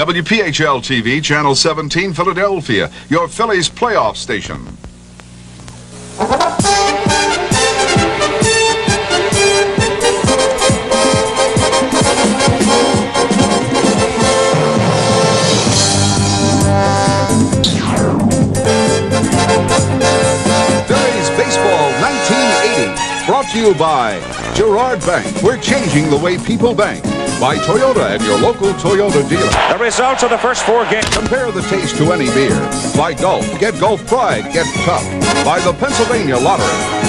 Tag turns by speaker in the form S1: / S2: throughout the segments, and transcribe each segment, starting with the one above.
S1: WPHL TV, Channel 17, Philadelphia, your Phillies playoff station. Phillies Baseball 1980, brought to you by Girard Bank. We're changing the way people bank. By Toyota and your local Toyota dealer.
S2: The results of the first 4 games.
S1: Compare the taste to any beer. By Gulf, get Gulf Pride, get tough. By the Pennsylvania Lottery.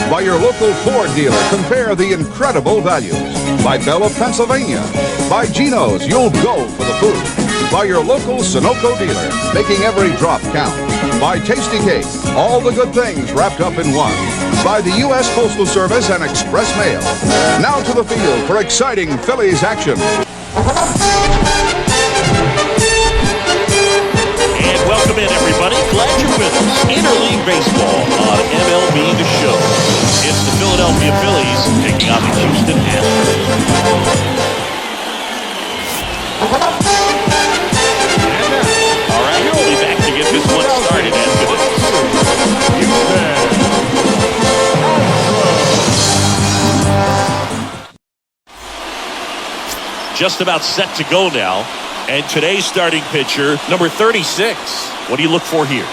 S1: By your local Ford dealer, compare the incredible values. By Bell of Pennsylvania. By Geno's, you'll go for the food. By your local Sunoco dealer, making every drop count. By Tasty Cake, all the good things wrapped up in one. By the U.S. Postal Service and Express Mail. Now to the field for exciting Phillies action.
S2: And welcome in, everybody. Glad you're with us. Interleague Baseball on MLB The Show. It's the Philadelphia Phillies taking on the Houston Astros. All right, we'll be back to get this one started after this. Houston. Just about set to go now. And today's starting pitcher, number 36. What do you look for here?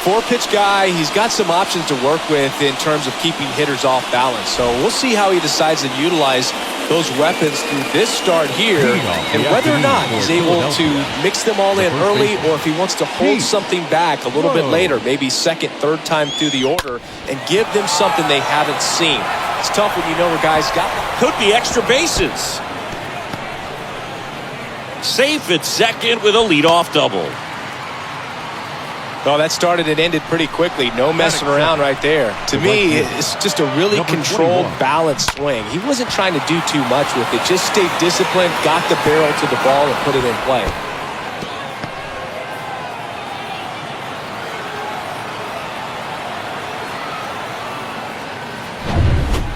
S3: 4-pitch guy. He's got some options to work with in terms of keeping hitters off balance. So we'll see how he decides to utilize those weapons through this start here, and whether or not he's able to mix them all in early, or if he wants to hold something back a little bit later, maybe second, third time through the order, and give them something they haven't seen. It's tough when you know a guy's got them.
S2: Could be extra bases. Safe at second with a leadoff double.
S3: Oh, that started and ended pretty quickly. No messing around right there. To me, it's just a really controlled, balanced swing. He wasn't trying to do too much with it. Just stayed disciplined, got the barrel to the ball, and put it in play.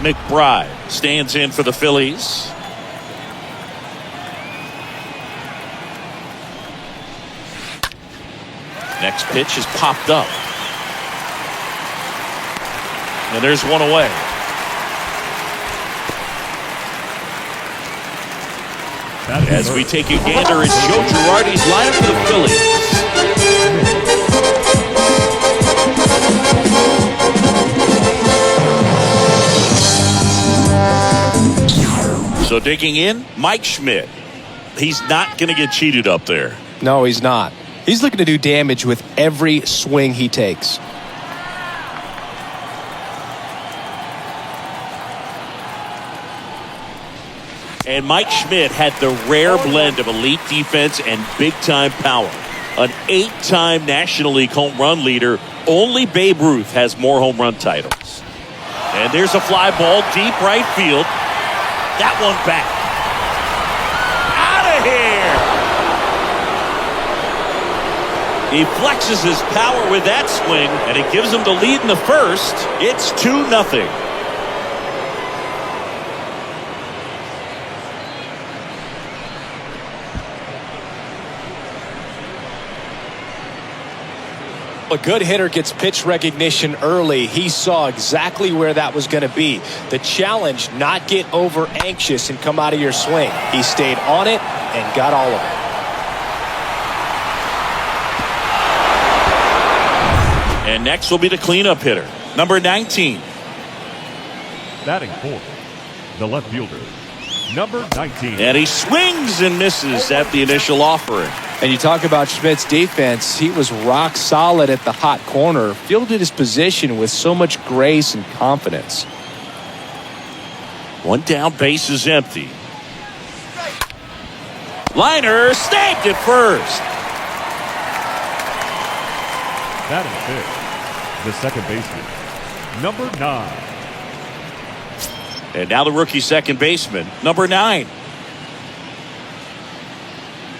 S2: McBride stands in for the Phillies. Next pitch is popped up. And there's one away. As we take a gander at Joe Girardi's lineup for the Phillies. So digging in, Mike Schmidt. He's not going to get cheated up there.
S3: No, he's not. He's looking to do damage with every swing he takes.
S2: And Mike Schmidt had the rare blend of elite defense and big-time power. An 8-time National League home run leader. Only Babe Ruth has more home run titles. And there's a fly ball deep right field. That one back. Out of here! He flexes his power with that swing, and it gives him the lead in the first. It's 2-0.
S3: A good hitter gets pitch recognition early. He saw exactly where that was going to be. The challenge, not get over anxious and come out of your swing. He stayed on it and got all of it.
S2: And next will be the cleanup hitter, number 19.
S4: Batting fourth, the left fielder, number 19.
S2: And he swings and misses at the initial offering.
S3: And you talk about Schmidt's defense. He was rock solid at the hot corner, fielded his position with so much grace and confidence.
S2: One down, base is empty. Liner snagged at first.
S4: Batting fifth, the second baseman, number 9.
S2: And now the rookie second baseman, number 9.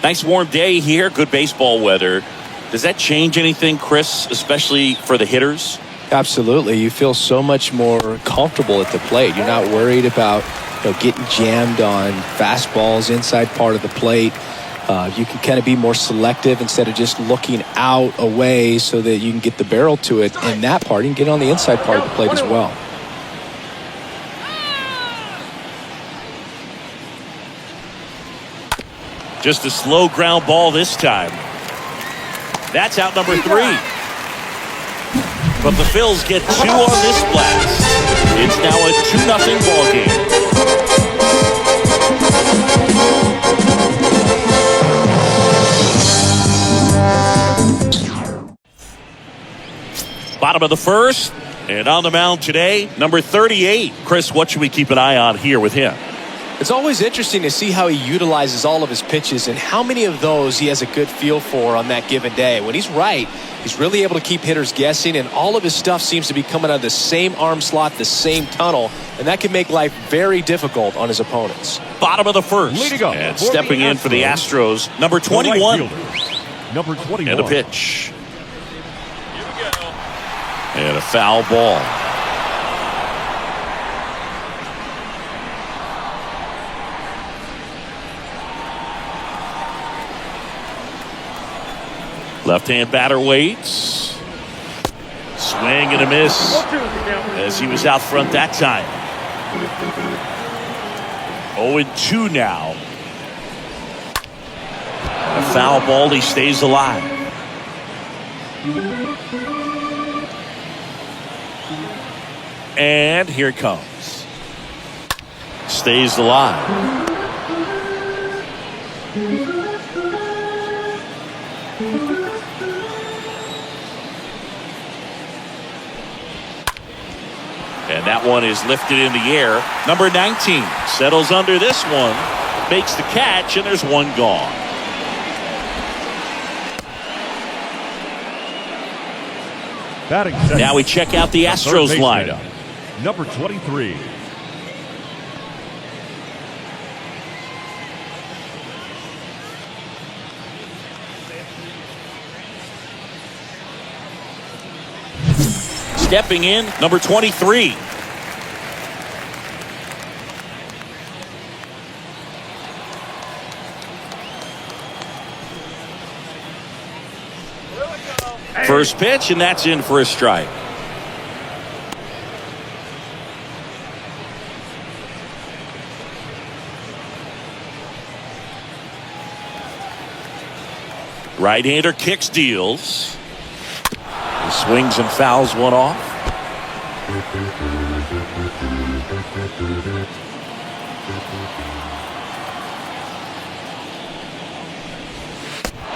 S2: Nice warm day here, good baseball weather. Does that change anything, Chris, especially for the hitters?
S3: Absolutely. You feel so much more comfortable at the plate. You're not worried about getting jammed on fastballs inside part of the plate. You can kind of be more selective instead of just looking out away so that you can get the barrel to it in that part. You can get on the inside part of the plate as well.
S2: Just a slow ground ball this time. That's out number 3. But the Phils get 2 on this blast. It's now a 2-0 ball game. Bottom of the first, and on the mound today, number 38. Chris, what should we keep an eye on here with him?
S3: It's always interesting to see how he utilizes all of his pitches and how many of those he has a good feel for on that given day. When he's right, he's really able to keep hitters guessing, and all of his stuff seems to be coming out of the same arm slot, the same tunnel, and that can make life very difficult on his opponents.
S2: Bottom of the first,
S4: Leading up
S2: and
S4: for
S2: stepping
S4: the
S2: in for the Astros, number 21.
S4: Number 21.
S2: And a pitch. And a foul ball. Left-hand batter waits. Swing and a miss as he was out front that time. 0-2 now. A foul ball, he stays alive. And here it comes. Stays alive. And that one is lifted in the air. Number 19 settles under this one, makes the catch, and there's one gone.
S4: Batting second.
S2: Now we check out the Astros lineup.
S4: Number 23.
S2: Stepping in, number 23. First pitch, and that's in for a strike. Right-hander kicks, deals. He swings and fouls one off.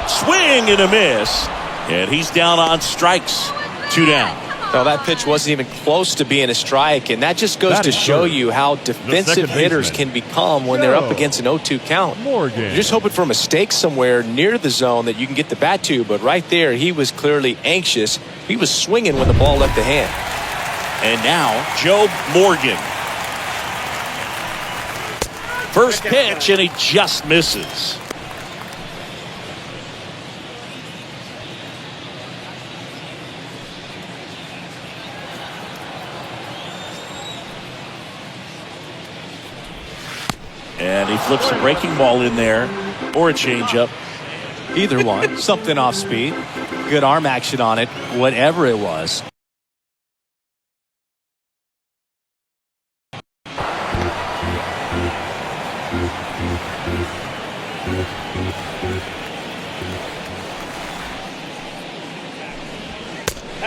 S2: Swing and a miss. And he's down on strikes. 2 down.
S3: No, that pitch wasn't even close to being a strike, and that just goes to show you how defensive hitters can become when they're up against an 0-2 count. You're just hoping for a mistake somewhere near the zone that you can get the bat to, but right there, he was clearly anxious. He was swinging when the ball left the hand.
S2: And now, Joe Morgan. First pitch, and he just misses. And he flips a breaking ball in there, or a changeup.
S5: Either one. Something off speed. Good arm action on it, whatever it was.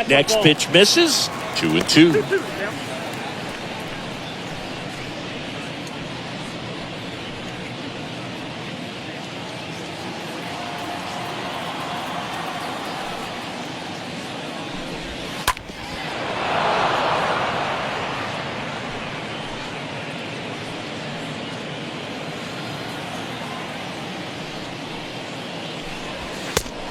S2: Next pitch misses. 2-2.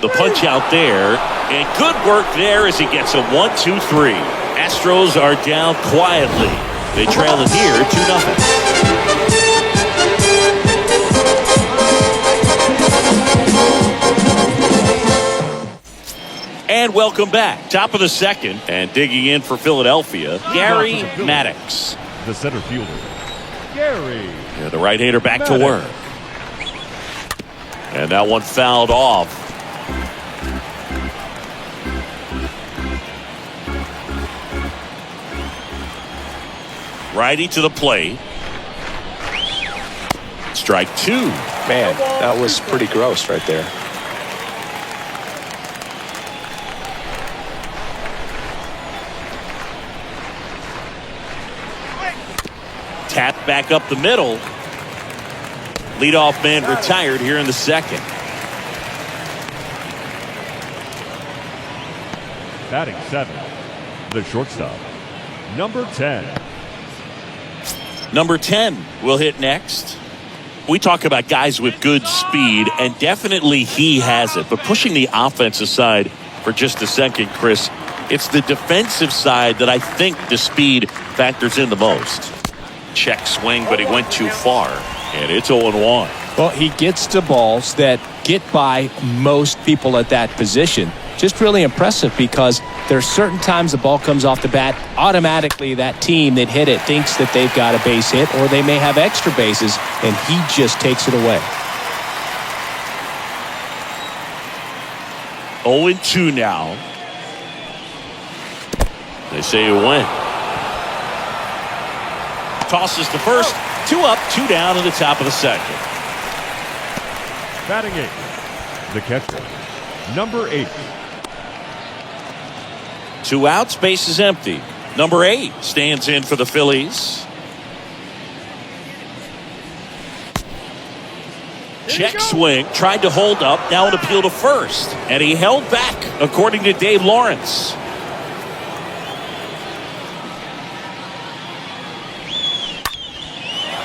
S2: The punch out there, and good work there as he gets a 1-2-3. Astros are down quietly. They trail it here 2-0. And welcome back. Top of the second, and digging in for Philadelphia, Gary Maddox.
S4: The center fielder, Gary.
S2: Yeah, the right-hander back to work. And that one fouled off. Righty to the plate. Strike two.
S3: Man, that was pretty gross right there.
S2: Tap back up the middle. Leadoff man retired here in the second.
S4: Batting seven, the shortstop, number 10.
S2: Number 10 will hit next. We talk about guys with good speed, and definitely he has it. But pushing the offense aside for just a second, Chris, it's the defensive side that I think the speed factors in the most. Check swing, but he went too far, and it's 0-1.
S3: Well, he gets to balls that get by most people at that position. Just really impressive because there's certain times the ball comes off the bat, automatically that team that hit it thinks that they've got a base hit or they may have extra bases, and he just takes it away.
S2: 0-2 now. They say you win. Tosses to first. 2 up, 2 down in the top of the second.
S4: Batting eighth, the catcher, number 8.
S2: 2 outs, base is empty. Number 8 stands in for the Phillies. Check swing, tried to hold up, now an appeal to first. And he held back, according to Dave Lawrence.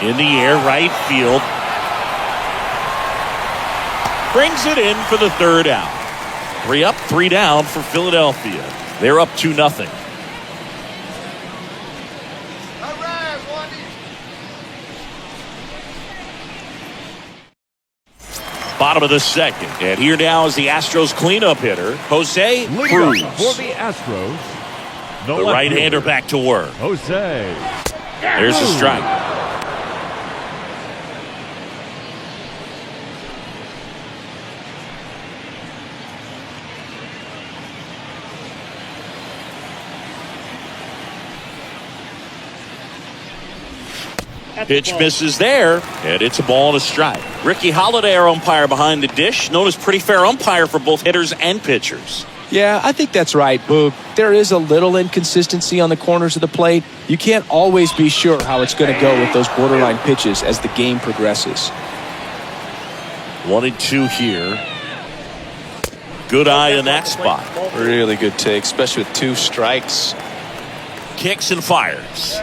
S2: In the air, right field. Brings it in for the 3rd out. 3 up, 3 down for Philadelphia. They're up 2-0. Bottom of the second. And here now is the Astros cleanup hitter, Jose Cruz.
S4: For the Astros,
S2: The right-hander back to work.
S4: Jose.
S2: There's a strike. Pitch misses there, and it's a ball and a strike. Ricky Holiday, our umpire behind the dish, known as pretty fair umpire for both hitters and pitchers.
S3: Yeah, I think that's right, Boog. There is a little inconsistency on the corners of the plate. You can't always be sure how it's going to go with those borderline pitches as the game progresses.
S2: 1-2 here. Good eye in that spot.
S3: Really good take, especially with 2 strikes.
S2: Kicks and fires.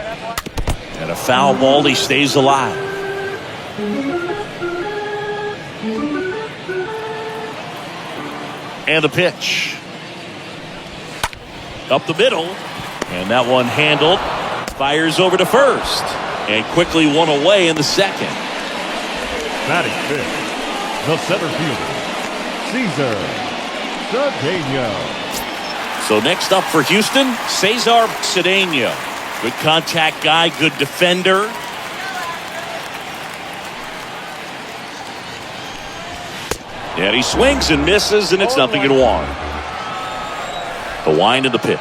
S2: And a foul ball, he stays alive. And the pitch. Up the middle. And that one handled. Fires over to first. And quickly one away in the second.
S4: Batting fifth, the center fielder, Cedeno.
S2: So next up for Houston, Cesar Cedeno. Good contact guy, good defender. And he swings and misses, and it's 0-1. The wind of the pitch.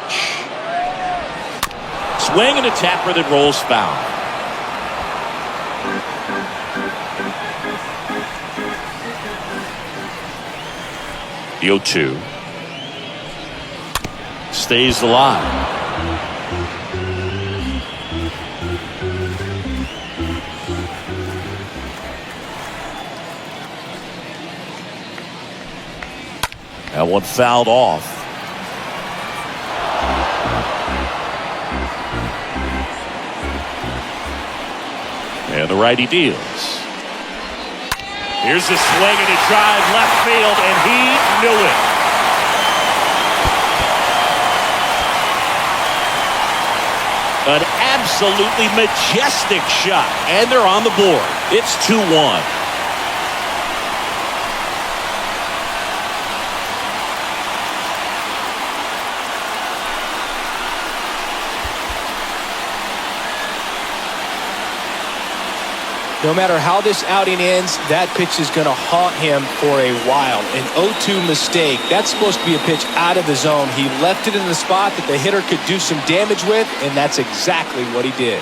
S2: Swing and a tapper that rolls foul. The 0-2. Stays alive. That one fouled off. And the righty deals. Here's a swing and a drive left field, and he knew it. An absolutely majestic shot, and they're on the board. It's 2-1.
S3: No matter how this outing ends, that pitch is going to haunt him for a while. An 0-2 mistake. That's supposed to be a pitch out of the zone. He left it in the spot that the hitter could do some damage with, and that's exactly what he did.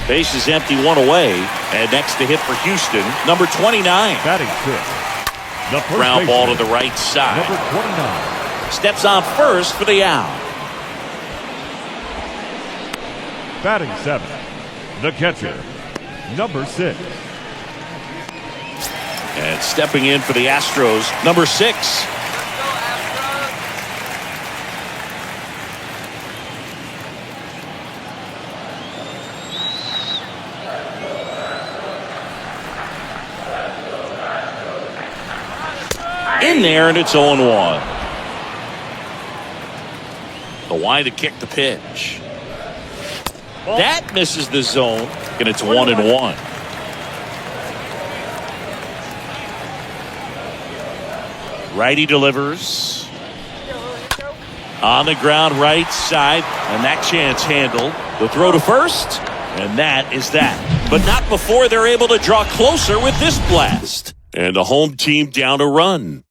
S2: Base is empty, one away. And next to hit for Houston, number 29.
S4: Batting fifth. The first
S2: Ground ball to
S4: baseman,
S2: the right side.
S4: number 29.
S2: Steps on first for the out.
S4: Batting seventh. The catcher, number 6.
S2: And stepping in for the Astros, number 6. In there, and it's 0-1. The wide to kick the pitch. That misses the zone, and it's 1-1. Righty delivers. On the ground, right side, and that chance handled. The throw to first, and that is that. But not before they're able to draw closer with this blast. And the home team down a run.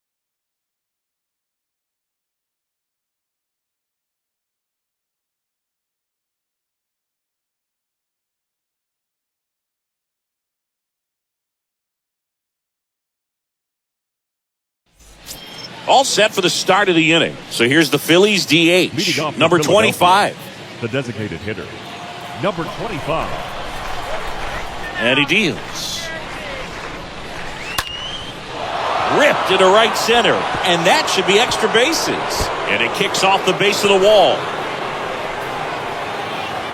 S2: All set for the start of the inning. So here's the Phillies
S4: Leading
S2: DH,
S4: off
S2: number
S4: for
S2: 25.
S4: The designated hitter, number 25.
S2: And he deals. Ripped into right center. And that should be extra bases. And it kicks off the base of the wall.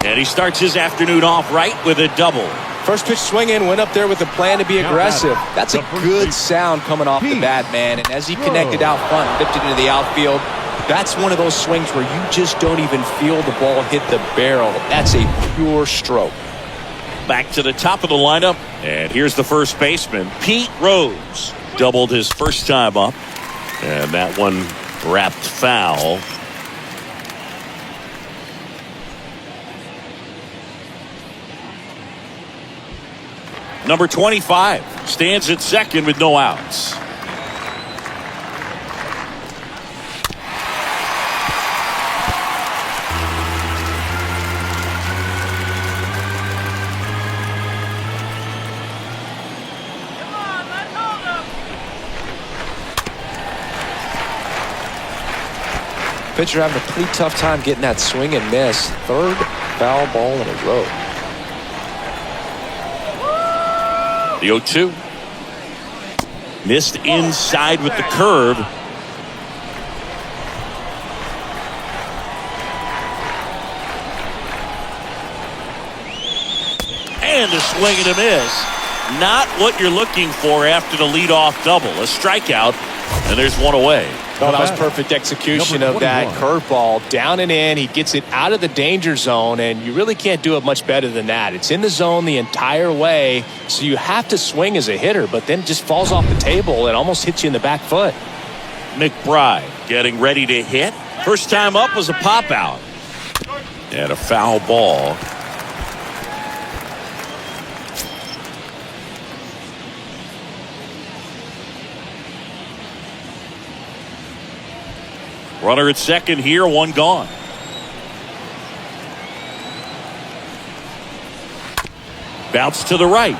S2: And he starts his afternoon off right with a double.
S3: First pitch swinging, went up there with a plan to be aggressive. That's a good sound coming off the bat, man. And as he connected out front, dipped it into the outfield, that's one of those swings where you just don't even feel the ball hit the barrel. That's a pure stroke.
S2: Back to the top of the lineup. And here's the first baseman, Pete Rose. Doubled his first time up. And that one wrapped foul. Number 25 stands at second with no outs.
S3: Pitcher having a pretty tough time getting that swing and miss. Third foul ball in a row.
S2: The 0-2. Missed inside with the curve. And a swing and a miss. Not what you're looking for after the leadoff double. A strikeout, and there's one away.
S3: Oh, that was perfect execution of that curveball. Down and in, he gets it out of the danger zone, and you really can't do it much better than that. It's in the zone the entire way, so you have to swing as a hitter, but then it just falls off the table and almost hits you in the back foot.
S2: McBride getting ready to hit. First time up was a pop out. And a foul ball. Runner at second here, one gone. Bounce to the right.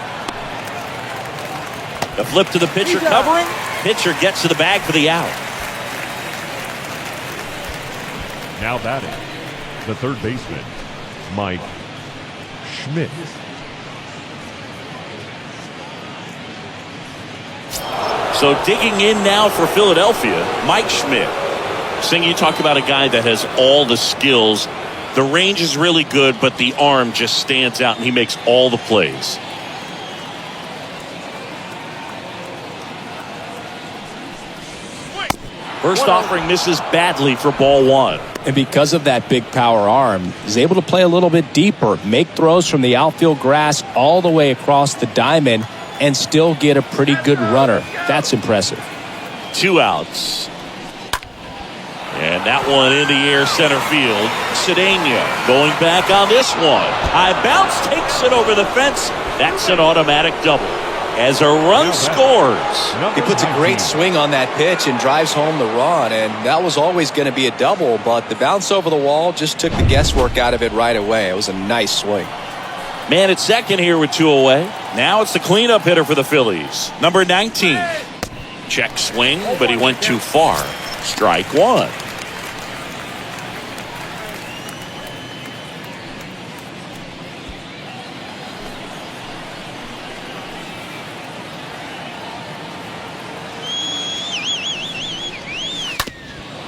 S2: The flip to the pitcher covering. Pitcher gets to the bag for the out.
S4: Now batting, the third baseman, Mike Schmidt.
S2: So digging in now for Philadelphia, Mike Schmidt. Sing, you talk about a guy that has all the skills. The range is really good, but the arm just stands out, and he makes all the plays. First offering misses badly for ball one.
S3: And because of that big power arm, he's able to play a little bit deeper, make throws from the outfield grass all the way across the diamond, and still get a pretty good runner. That's impressive.
S2: 2 outs. And that one in the air center field. Cedeno going back on this one. High bounce takes it over the fence. That's an automatic double. As a run scores.
S3: He puts a great swing on that pitch and drives home the run, and that was always going to be a double, but the bounce over the wall just took the guesswork out of it right away. It was a nice swing.
S2: Man at second here with 2 away. Now it's the cleanup hitter for the Phillies. Number 19. Check swing, but he went too far. Strike one.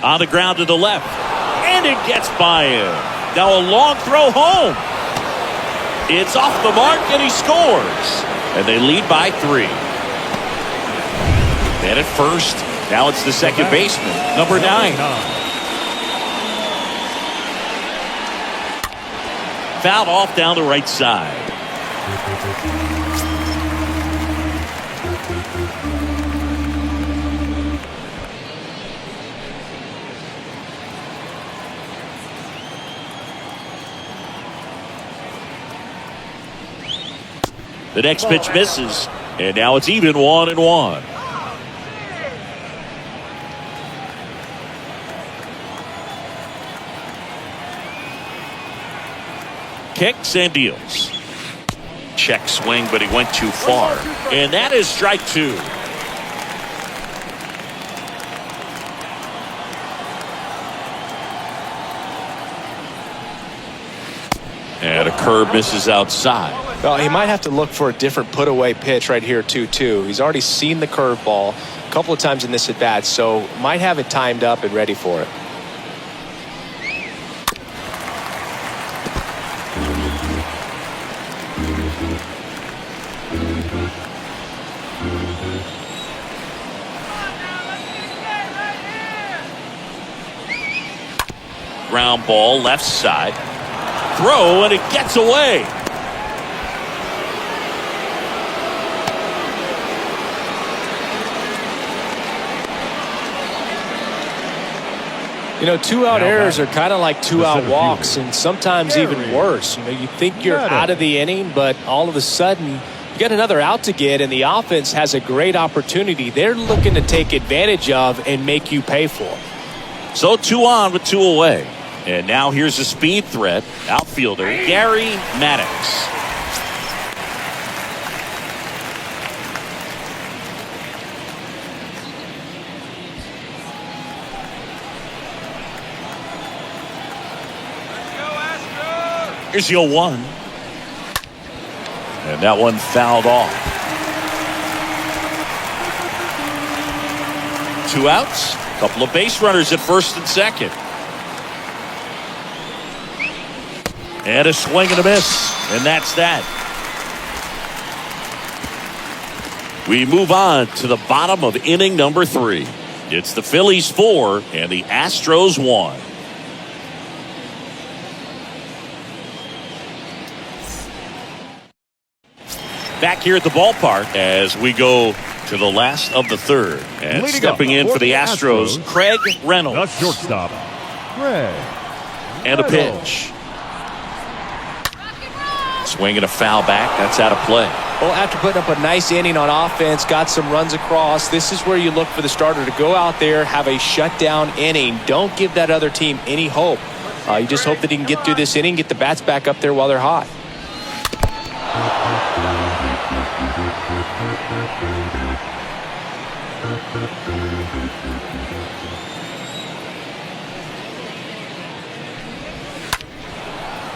S2: On the ground to the left. And it gets by him. Now a long throw home. It's off the mark and he scores. And they lead by 3. And at first, now it's the second baseman, number 9. Fouled off down the right side. The next pitch misses, and now it's even 1-1. Kicks and deals. Check swing, but he went too far. And that is strike 2. And a curve misses outside.
S3: Well, he might have to look for a different put-away pitch right here, 2-2. He's already seen the curveball a couple of times in this at-bat, so might have it timed up and ready for it.
S2: Ground ball, left side. Throw, and it gets away.
S3: You know, 2-out errors are kind of like 2-out walks, and sometimes even worse. You know, you think you're out of the inning, but all of a sudden you got another out to get, and the offense has a great opportunity they're looking to take advantage of and make you pay for.
S2: So 2 on with 2 away. And now here's a speed threat. Outfielder Gary Maddox. Here's the 0-1. And that one fouled off. 2 outs. A couple of base runners at first and second. And a swing and a miss. And that's that. We move on to the bottom of inning number 3. It's the Phillies 4 and the Astros 1. Back here at the ballpark as we go to the last of the third. And stepping in for the Astros, Craig Reynolds.
S4: The shortstop, Craig.
S2: And a pitch. Swing and a foul back. That's out of play.
S3: Well, after putting up a nice inning on offense, got some runs across, this is where you look for the starter to go out there, have a shutdown inning. Don't give that other team any hope. You just hope that he can get through this inning, get the bats back up there while they're hot.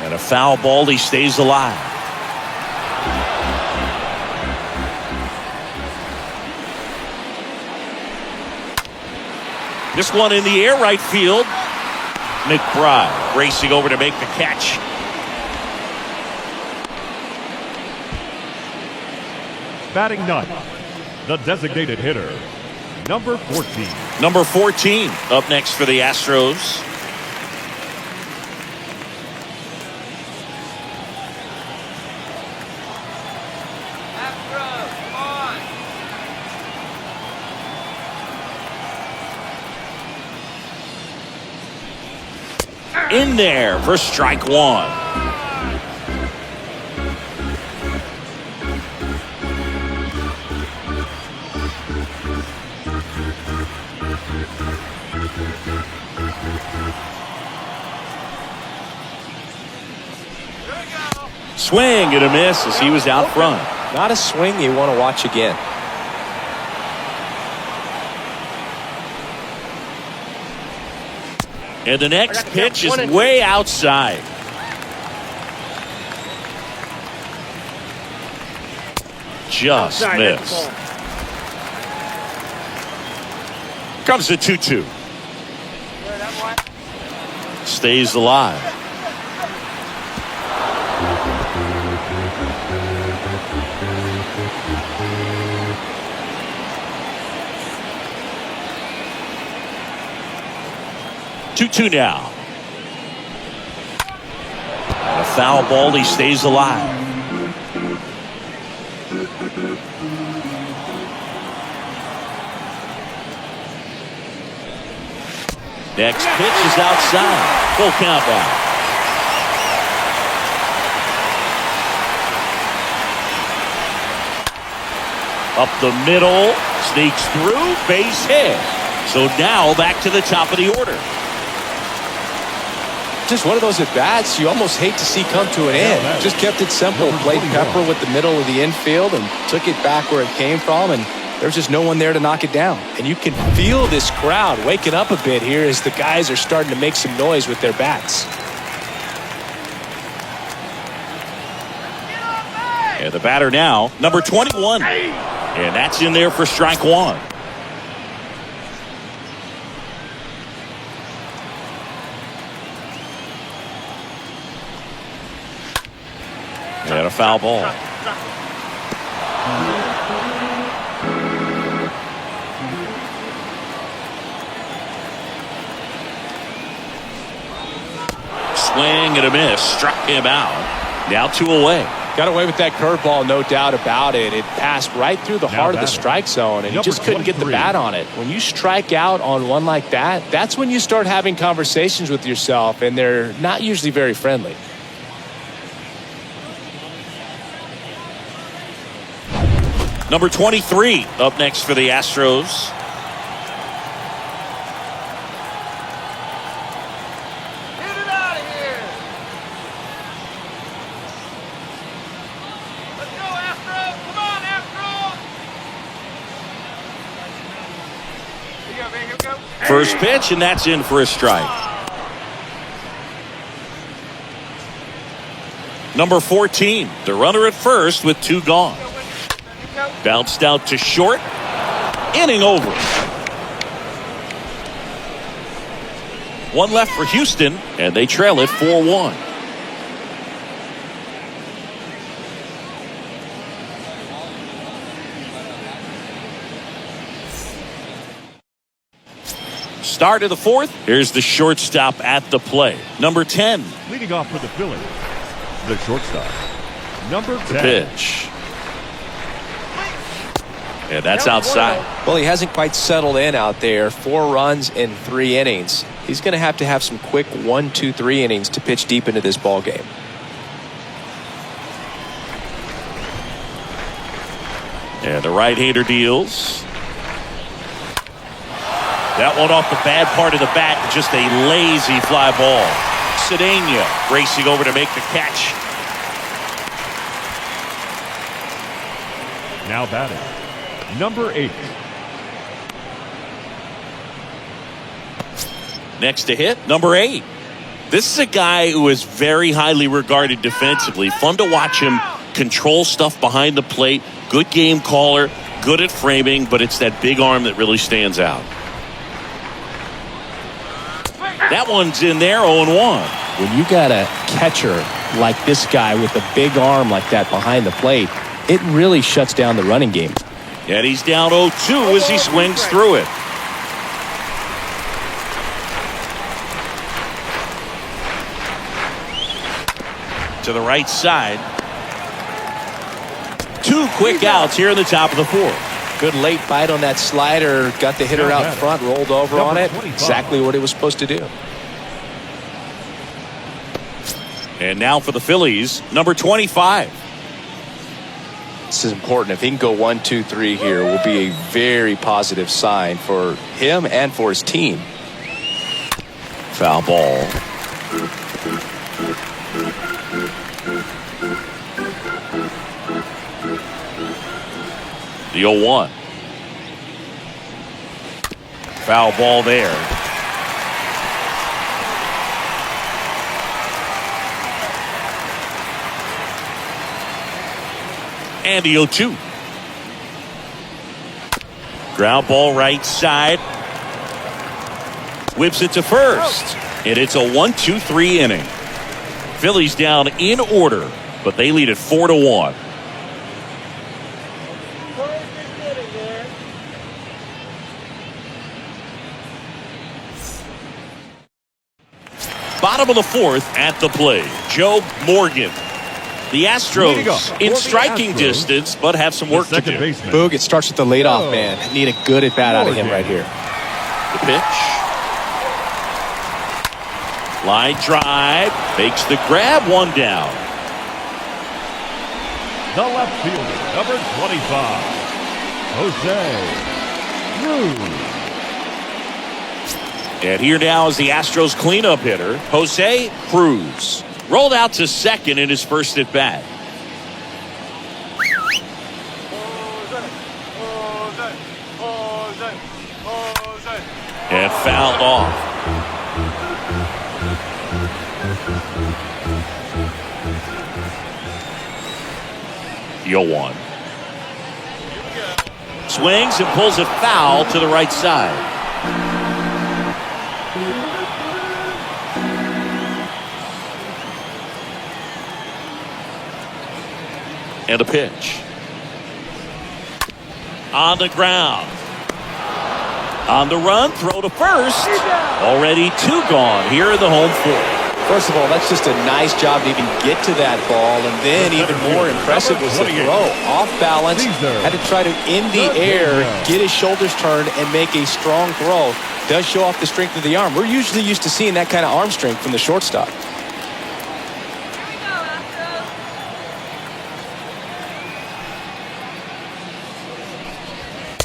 S2: And a foul ball, he stays alive. This one in the air, right field. McBride racing over to make the catch.
S4: Batting ninth, the designated hitter, number 14.
S2: Number 14 up next for the Astros. In there for strike one. Swing and a miss as he was out front.
S3: Not a swing you want to watch again.
S2: And the next pitch is way outside. Just missed. Comes the 2-2. Stays alive. Two now. And a foul ball. He stays alive. Next pitch is outside. Full count now. Up the middle. Sneaks through. Base hit. So now back to the top of the order.
S3: Just one of those at-bats you almost hate to see come to an end. Just kept it simple. Played pepper with the middle of the infield and took it back where it came from, and there's just no one there to knock it down. And you can feel this crowd waking up a bit here as the guys are starting to make some noise with their bats.
S2: And the batter now, number 21. And that's in there for strike one. And a foul ball. Swing and a miss. Struck him out. Now 2 away.
S3: Got away with that curveball, no doubt about it. It passed right through the heart of the strike zone, and he just couldn't get the bat on it. When you strike out on one like that, that's when you start having conversations with yourself, and they're not usually very friendly.
S2: Number 23 up next for the Astros.
S6: Get it out of here. Let's go, Astros. Come on, Astros. Here we go.
S2: First pitch, and that's in for a strike. Number 14, the runner at first with 2 gone. Bounced out to short. Inning over. 1 left for Houston, and they trail it 4-1. Start of the 4th. Here's the shortstop at the plate. Number 10.
S4: Leading off for the Phillies, the shortstop, number 10.
S2: The pitch. And that's outside.
S3: Well, he hasn't quite settled in out there. 4 runs in 3 innings. He's going to have some quick 1, 2, 3 innings to pitch deep into this ball game.
S2: And the right-hander deals. That one off the bad part of the bat. Just a lazy fly ball. Cedeno racing over to make the catch.
S4: Now batting, number 8.
S2: Next to hit, number 8. This is a guy who is very highly regarded defensively. Fun to watch him control stuff behind the plate. Good game caller, good at framing, but it's that big arm that really stands out. That one's in there, 0-1.
S3: When you got a catcher like this guy with a big arm like that behind the plate, it really shuts down the running game.
S2: And he's down 0-2 as he swings through it. To the right side. 2 quick outs here in the top of the 4th.
S3: Good late bite on that slider. Got the hitter out front, rolled over on it. Exactly what it was supposed to do.
S2: And now for the Phillies, number 25.
S3: This is important. If he can go 1, 2, 3 here, it will be a very positive sign for him and for his team.
S2: Foul ball. The 0-1. Foul ball there. And the 0-2. Ground ball right side. Whips it to first. And it's a 1-2-3 inning. Phillies down in order, but they lead it 4-1. Bottom of the fourth at the plate, Joe Morgan. The Astros in striking distance, but have some work to do.
S3: Boog, it starts with the leadoff man. Need a good at bat out of him right here.
S2: The pitch. Line drive. Makes the grab, one down.
S4: The left fielder, number 25, Jose Cruz.
S2: And here now is the Astros cleanup hitter, Jose Cruz. Rolled out to second in his first at bat. And fouled off. The 0-1. Swings and pulls it foul to the right side. And a pitch. On the ground. On the run, throw to first. Already 2 gone here in the home fourth.
S3: First of all, that's just a nice job to even get to that ball, and then even more impressive was the throw. Off balance, had to try to, in the air, get his shoulders turned and make a strong throw. Does show off the strength of the arm. We're usually used to seeing that kind of arm strength from the shortstop.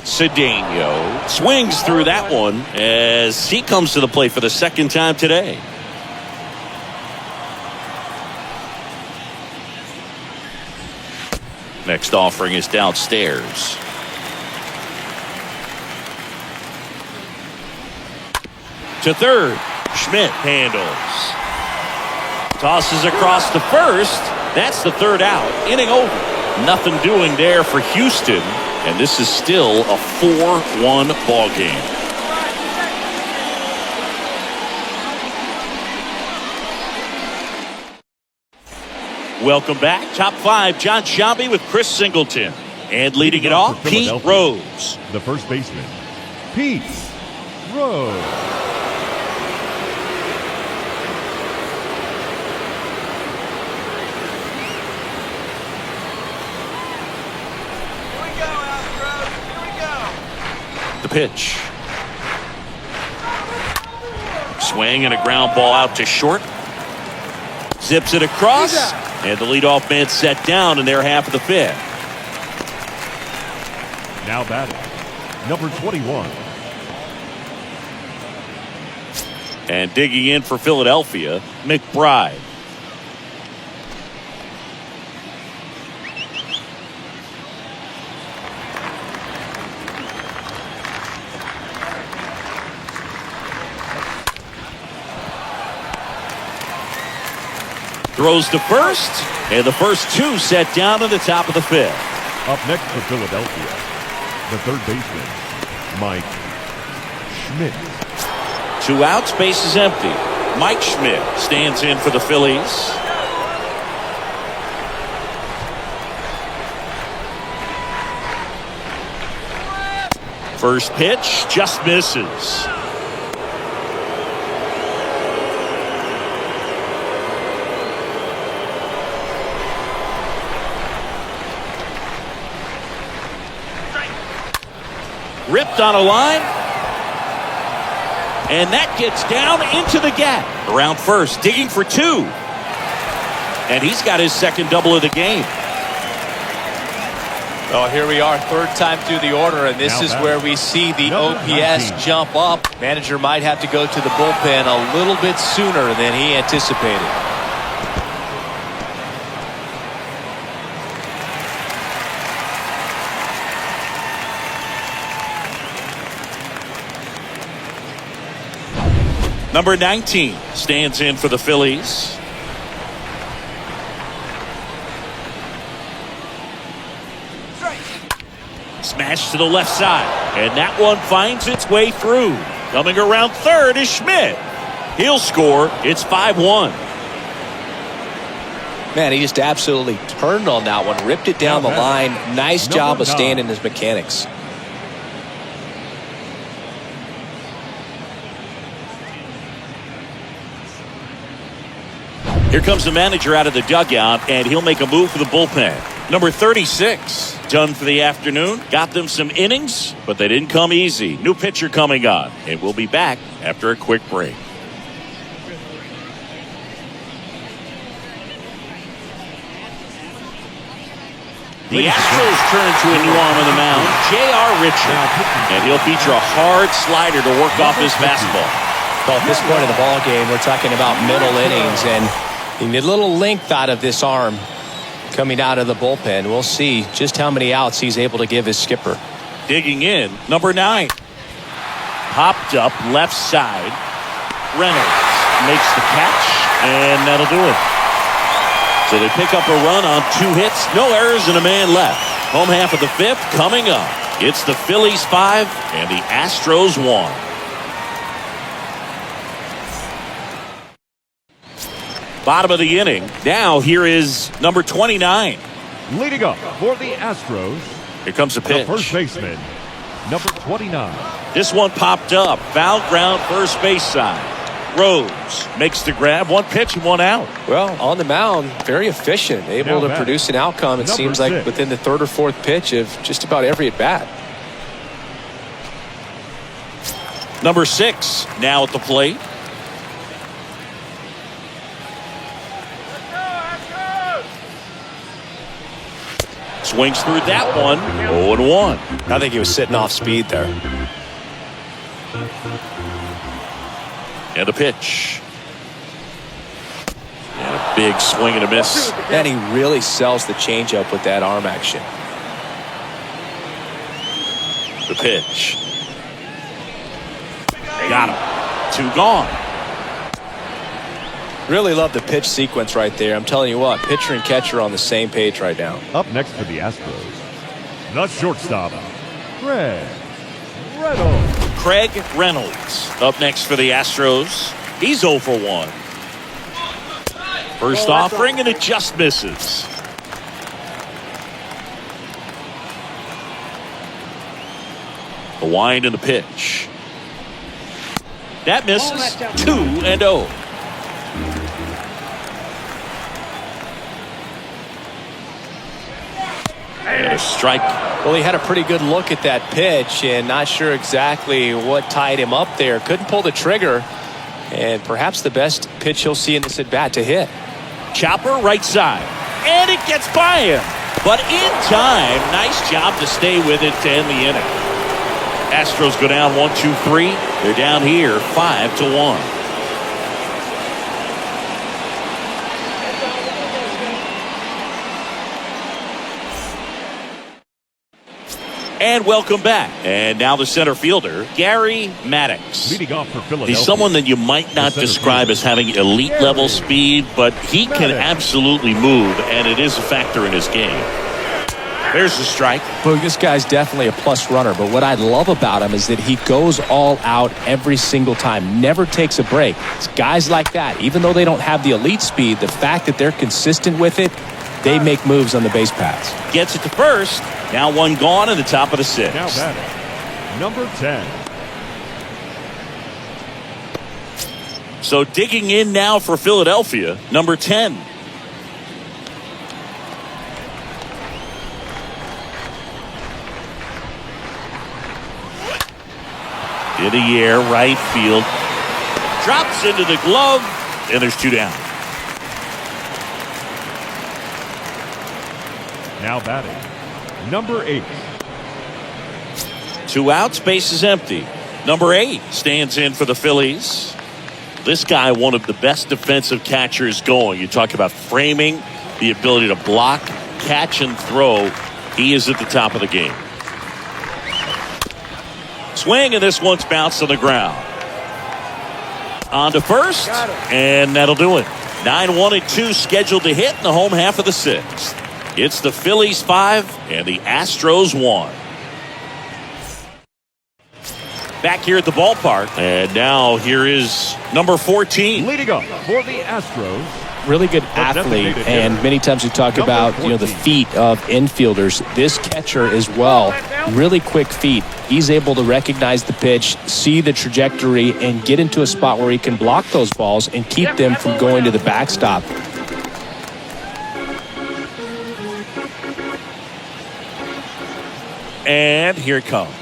S2: Cedeno swings through that one as he comes to the plate for the second time today. Next offering is downstairs. To third. Schmidt handles. Tosses across to first. That's the third out. Inning over. Nothing doing there for Houston. And this is still a 4-1 ball game. Welcome back. Top 5, John Sciambi with Chris Singleton. And leading it off, Pete Rose.
S4: The first baseman, Pete Rose.
S2: The pitch. Swing and a ground ball out to short. Zips it across. And the leadoff man set down in their half of the fifth.
S4: Now batting, number 21.
S2: And digging in for Philadelphia, McBride. Throws to first, and the first 2 set down at the top of the fifth.
S4: Up next for Philadelphia, the third baseman, Mike Schmidt.
S2: 2 outs, base is empty. Mike Schmidt stands in for the Phillies. First pitch just misses. Ripped on a line. And that gets down into the gap. Around first, digging for 2. And he's got his second double of the game.
S3: Oh, here we are, third time through the order, and this is where we see the OPS jump up. Manager might have to go to the bullpen a little bit sooner than he anticipated.
S2: Number 19 stands in for the Phillies. Smash to the left side, and that one finds its way through. Coming around third is Schmidt. He'll score. It's 5-1.
S3: Man, he just absolutely turned on that one, ripped it down the line. Nice job of staying in his mechanics.
S2: Here comes the manager out of the dugout, and he'll make a move for the bullpen. Number 36, done for the afternoon. Got them some innings, but they didn't come easy. New pitcher coming on, and we'll be back after a quick break. The Astros turn to a new arm on the mound, J.R. Richard, and he'll feature a hard slider to work off his fastball.
S3: Well, at this point of the ball game, we're talking about middle innings, and you need a little length out of this arm coming out of the bullpen. We'll see just how many outs he's able to give his skipper.
S2: Digging in, number 9. Popped up left side. Reynolds makes the catch, and that'll do it. So they pick up a run on 2 hits, no errors, and a man left. Home half of the 5th coming up. It's the Phillies 5 and the Astros 1. Bottom of the inning. Now here is number 29.
S4: Leading up for the Astros,
S2: Here comes the pitch.
S4: the first baseman, number 29.
S2: This one popped up. Foul ground first base side. Rose makes the grab. 1 pitch and 1 out.
S3: Well, on the mound, very efficient, able to produce an outcome, it seems like, within the 3rd or 4th pitch of just about every at-bat.
S2: Number 6 now at the plate. Swings through that one. 0-1.
S3: I think he was sitting off speed there.
S2: And a pitch. And a big swing and a miss.
S3: And he really sells the changeup with that arm action.
S2: The pitch. Got him. 2 gone.
S3: Really love the pitch sequence right there. I'm telling you what, pitcher and catcher are on the same page right now.
S4: Up next for the Astros, the shortstop, Craig Reynolds.
S2: Craig Reynolds up next for the Astros. He's 0 for 1. First offering, and it just misses. The wind and the pitch. That misses. 2-0. And a strike.
S3: Well, he had a pretty good look at that pitch and not sure exactly what tied him up there. Couldn't pull the trigger, and perhaps the best pitch he'll see in this at-bat to hit.
S2: Chopper right side, and it gets by him, but in time. Nice job to stay with it to end the inning. Astros go down 1-2-3. They're down here 5-1. And welcome back. And now the center fielder, Gary Maddox.
S4: Leading off for Philadelphia.
S2: He's someone that you might not describe as having elite level speed, but he can absolutely move, and it is a factor in his game. There's the strike.
S3: Well, this guy's definitely a plus runner, but what I love about him is that he goes all out every single time, never takes a break. It's guys like that, even though they don't have the elite speed, the fact that they're consistent with it, they make moves on the base paths.
S2: Gets it to first. Now 1 gone in the top of the 6th.
S4: Now batting, number 10.
S2: So digging in now for Philadelphia, number 10. In the air, right field. Drops into the glove, and there's 2 down.
S4: Now batting, number 8.
S2: 2 outs, base is empty. Number 8 stands in for the Phillies. This guy, one of the best defensive catchers going. You talk about framing, the ability to block, catch, and throw. He is at the top of the game. Swing, and this one's bounced on the ground. On to first, and that'll do it. 9-1-2 scheduled to hit in the home half of the 6th. It's the Phillies 5 and the Astros 1. Back here at the ballpark, and now here is number 14.
S4: Leading up for the Astros.
S5: Really good athlete, and many times we talk about the feet of infielders. This catcher as well, really quick feet. He's able to recognize the pitch, see the trajectory, and get into a spot where he can block those balls and keep them from going to the backstop.
S2: And here it comes.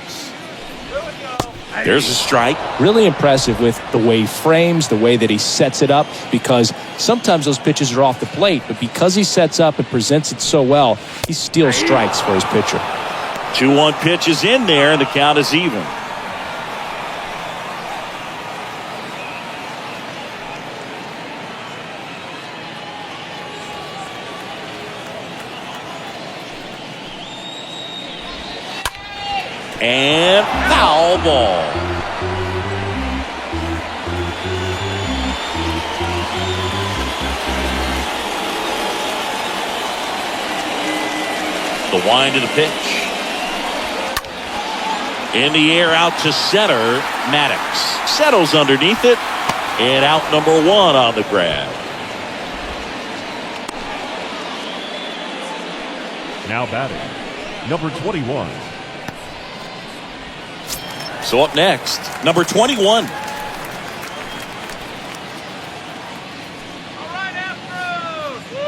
S2: There's a strike.
S5: Really impressive with the way he frames, the way that he sets it up, because sometimes those pitches are off the plate, but because he sets up and presents it so well, he steals strikes for his pitcher.
S2: 2-1 pitch is in there, and the count is even. And foul ball. The wind of the pitch. In the air out to center. Maddox settles underneath it. And out number 1 on the grab.
S4: Now batting, number 21.
S2: So up next, number 21.
S6: All right, Astros! Woo!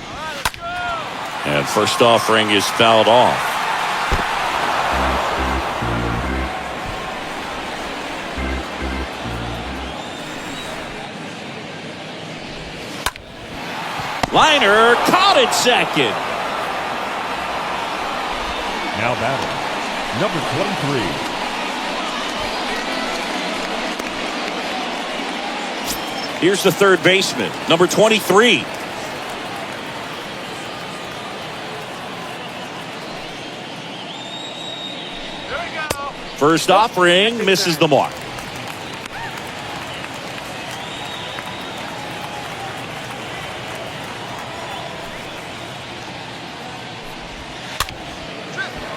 S6: All right, let's go!
S2: And first offering is fouled off. Liner caught at second.
S4: Now batting, number 23.
S2: Here's the third baseman, number 23.
S6: There we go.
S2: First offering misses the mark.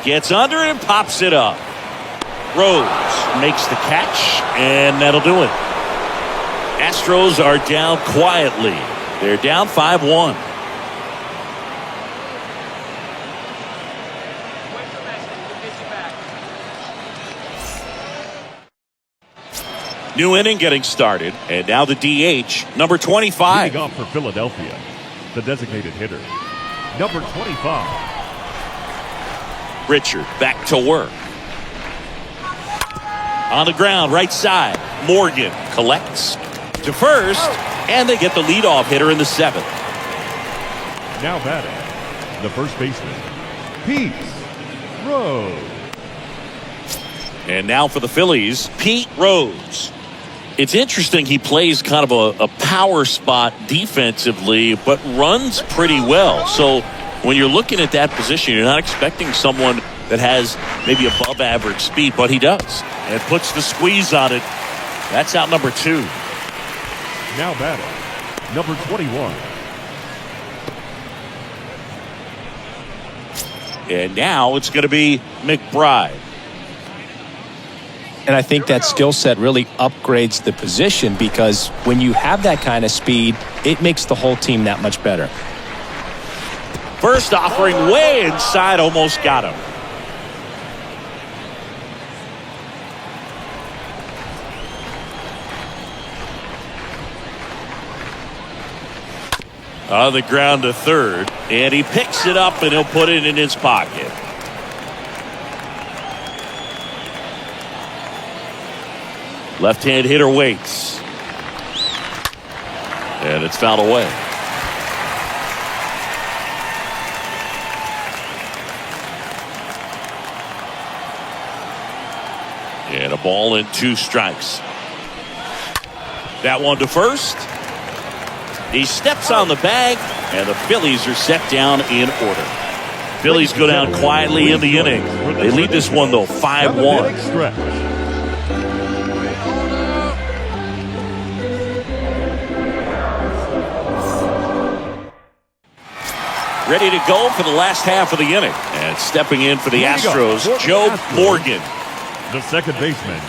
S2: Gets under it and pops it up. Rose makes the catch, and that'll do it. Astros are down quietly. They're down 5-1.
S6: Wait for Messi. We'll get you back.
S2: New inning getting started, and now the DH, number 25.
S4: Leading off for Philadelphia, the designated hitter, number 25.
S2: Richard back to work. On the ground, right side. Morgan collects to first, and they get the leadoff hitter in the 7th.
S4: Now batting, the first baseman, Pete Rose.
S2: And now for the Phillies, Pete Rose. It's interesting, he plays kind of a power spot defensively, but runs pretty well. So when you're looking at that position, you're not expecting someone that has maybe above average speed, but he does. And puts the squeeze on it. That's out number 2.
S4: Now batting, number 21.
S2: And now it's going to be McBride.
S5: And I think that skill set really upgrades the position, because when you have that kind of speed, it makes the whole team that much better.
S2: First offering way inside, almost got him. On the ground to third, and he picks it up and he'll put it in his pocket. Left-hand hitter waits. And it's fouled away. And a ball and 2 strikes. That one to first. He steps on the bag, and the Phillies are set down in order. Phillies go down quietly in the inning. They lead this one, though, 5-1. Ready to go for the last half of the inning. And stepping in for the Astros, Joe Morgan.
S4: The second baseman,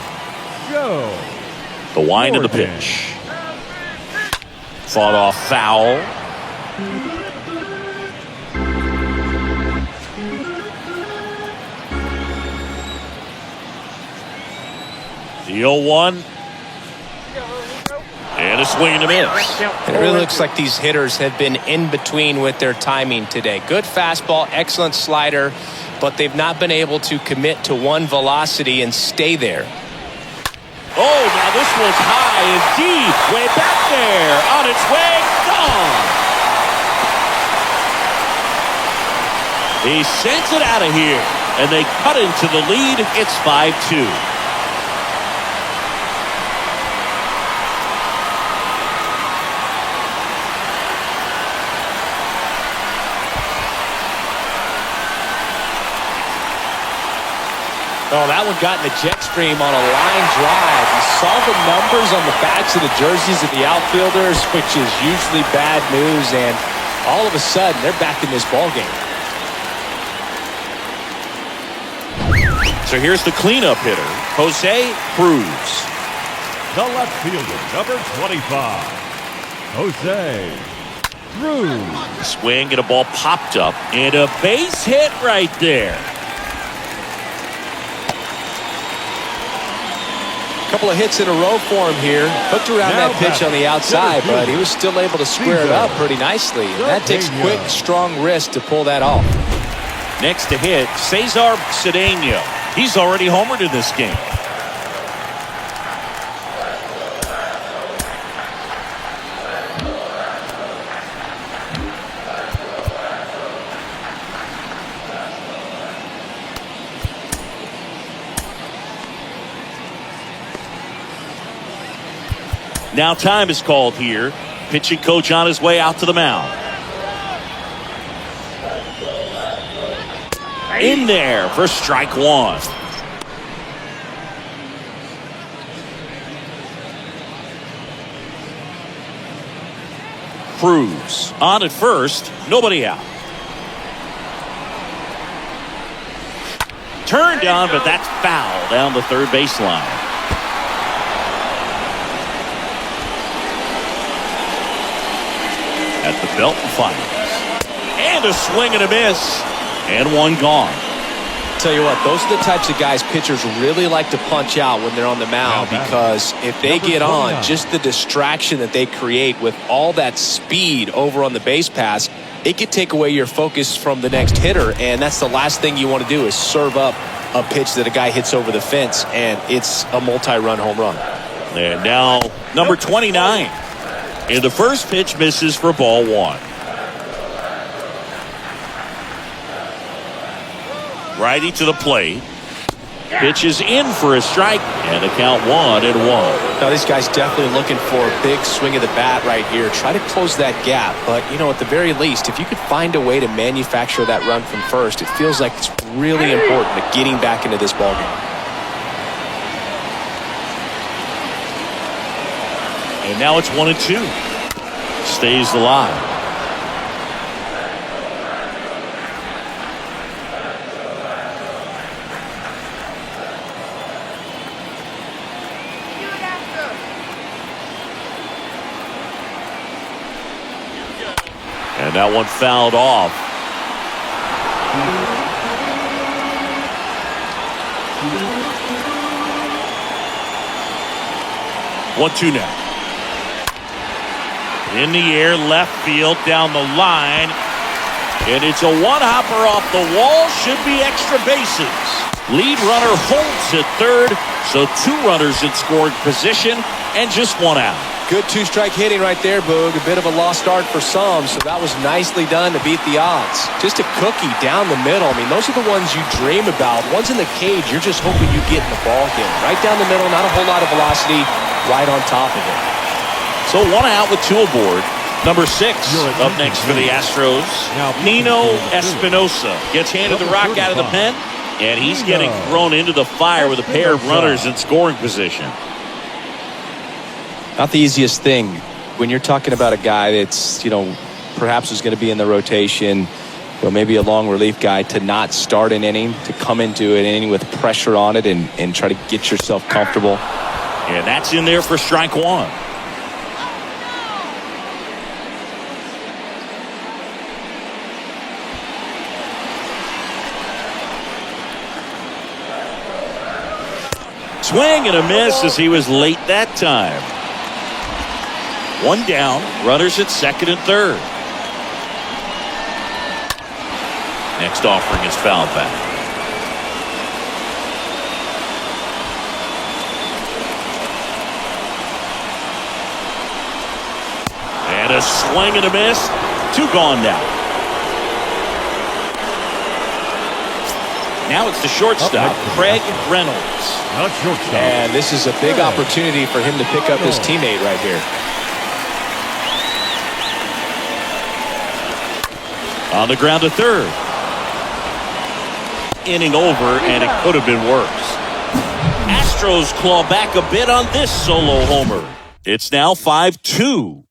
S4: Joe.
S2: The wind of the pitch. Fought off foul. The 0-1. And a swing and a miss.
S5: It really looks like these hitters have been in between with their timing today. Good fastball, excellent slider, but they've not been able to commit to one velocity and stay there.
S2: Oh, now this one's high and deep. Way back there. On its way. Gone. He sends it out of here. And they cut into the lead. It's 5-2.
S5: Oh, that one got in the jet stream on a line drive. You saw the numbers on the backs of the jerseys of the outfielders, which is usually bad news, and all of a sudden, they're back in this ballgame.
S2: So here's the cleanup hitter, Jose Cruz.
S4: The left fielder, number 25, Jose Cruz.
S2: Swing and a ball popped up, and a base hit right there.
S3: Couple of hits in a row for him here. Hooked around that pitch on the outside, but he was still able to square it up pretty nicely. And that takes quick, strong wrist to pull that off.
S2: Next to hit, Cesar Cedeno. He's already homered in this game. Now time is called here. Pitching coach on his way out to the mound. In there for strike 1. Cruz on at first. Nobody out. Turned down, but that's foul down the third baseline. At the belt and fires. And a swing and a miss. And one gone.
S3: Tell you what, those are the types of guys pitchers really like to punch out when they're on the mound, because if they get on, just the distraction that they create with all that speed over on the base pass, it could take away your focus from the next hitter, and that's the last thing you want to do is serve up a pitch that a guy hits over the fence, and it's a multi-run home run.
S2: And now number 29. And the first pitch misses for ball 1. Righty to the plate. Pitch is in for a strike, and the count 1-1.
S3: Now these guys definitely looking for a big swing of the bat right here. Try to close that gap, but you know, at the very least, if you could find a way to manufacture that run from first, it feels like it's really important to getting back into this ballgame.
S2: And now it's 1-2. Stays alive. And that one fouled off. One-two now. In the air, left field, down the line. And it's a one-hopper off the wall. Should be extra bases. Lead runner holds at third. So 2 runners in scoring position and just 1 out.
S3: Good two-strike hitting right there, Boog. A bit of a lost start for some, so that was nicely done to beat the odds. Just a cookie down the middle. I mean, those are the ones you dream about. Ones in the cage, you're just hoping you get in the ball game. Right down the middle, not a whole lot of velocity, right on top of it.
S2: So one out with two aboard. Number 6 up next for the Astros. Nino Espinosa gets handed the rock out of the pen, and he's getting thrown into the fire with a pair of runners in scoring position.
S5: Not the easiest thing when you're talking about a guy that's, perhaps is going to be in the rotation, maybe a long relief guy, to not start an inning, to come into an inning with pressure on it and try to get yourself comfortable.
S2: And that's in there for strike one. Swing and a miss as he was late that time. One down, runners at second and third. Next offering is foul back. And a swing and a miss. 2 gone now. Now it's the shortstop, Craig Reynolds.
S3: And this is a big opportunity for him to pick up his teammate right here.
S2: On the ground to third. Inning over, and it could have been worse. Astros claw back a bit on this solo homer. It's now 5-2.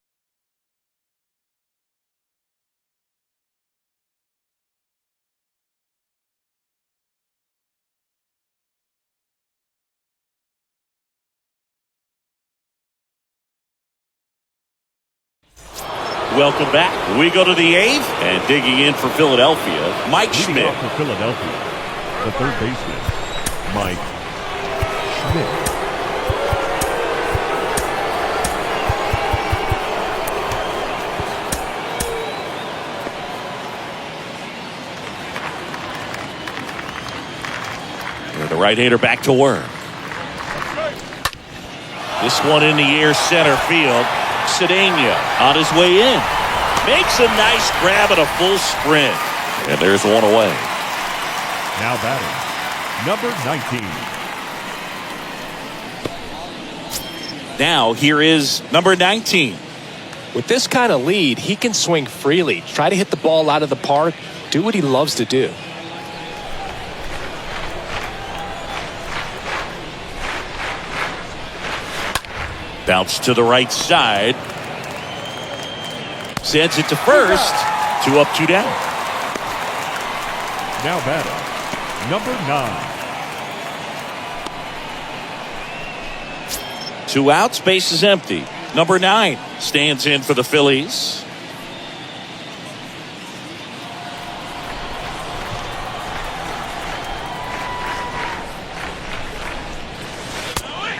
S2: Welcome back. We go to the 8th, and digging in for Philadelphia, Mike Schmidt.
S4: For Philadelphia, the third baseman, Mike Schmidt.
S2: The right-hander back to work. This one in the air, center field. Cedeno on his way in. Makes a nice grab at a full sprint. And there's one away.
S4: Now batting, number 19.
S2: Now here is number 19.
S5: With this kind of lead, he can swing freely. Try to hit the ball out of the park. Do what he loves to do.
S2: Bounce to the right side. Sends it to first. 2 up, 2 down.
S4: Now batting, number 9.
S2: 2 outs, base is empty. Number 9 stands in for the Phillies.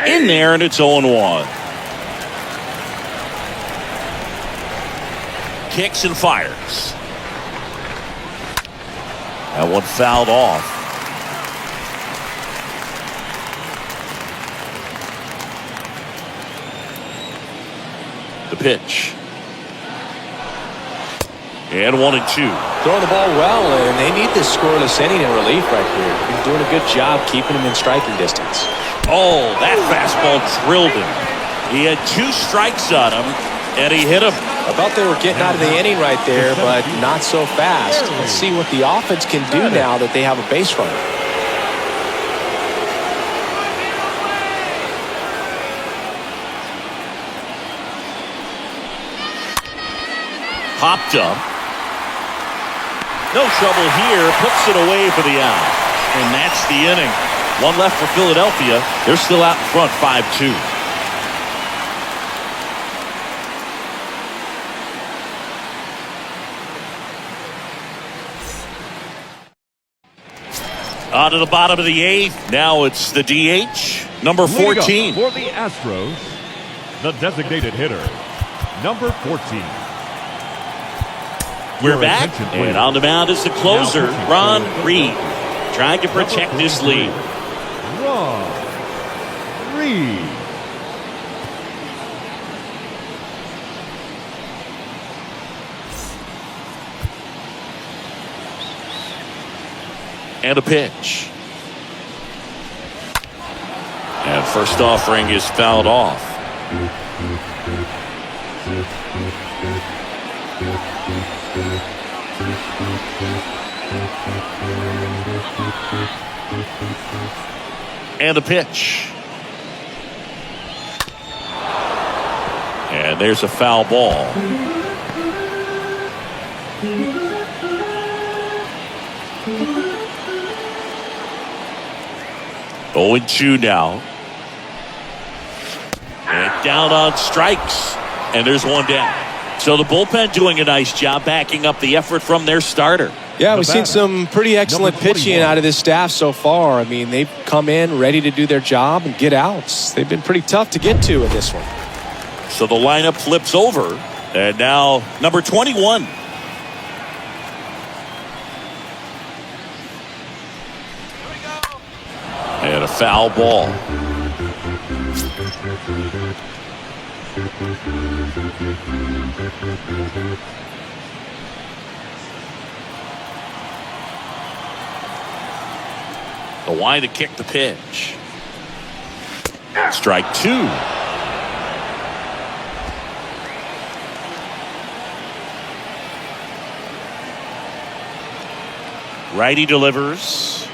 S2: In there, and it's 0-1. Kicks and fires. That one fouled off. The pitch. And 1-2.
S5: Throwing the ball well, and they need this scoreless inning in relief right here. He's doing a good job keeping him in striking distance.
S2: Oh, that fastball drilled him. He had 2 strikes on him, and he hit him.
S3: I thought they were getting out of the inning right there, but not so fast. Let's see what the offense can do now that they have a base runner.
S2: Popped up. No trouble here. Puts it away for the out. And that's the inning. 1 left for Philadelphia. They're still out in front, 5-2. On to the bottom of the 8th. Now it's the DH, number 14.
S4: For the Astros, the designated hitter, number 14.
S2: We're back, and on the mound is the closer, Ron Reed, trying to protect his lead.
S4: Ron Reed.
S2: And a pitch. And first offering is fouled off. And a pitch. And there's a foul ball. Oh, 0-2 now. And down on strikes. And there's one down. So the bullpen doing a nice job backing up the effort from their starter.
S3: Yeah, we've seen some pretty excellent pitching out of this staff so far. I mean, they've come in ready to do their job and get outs. They've been pretty tough to get to in this one.
S2: So the lineup flips over. And now number 21. And a foul ball. The line to kick the pitch. Strike 2. Righty delivers.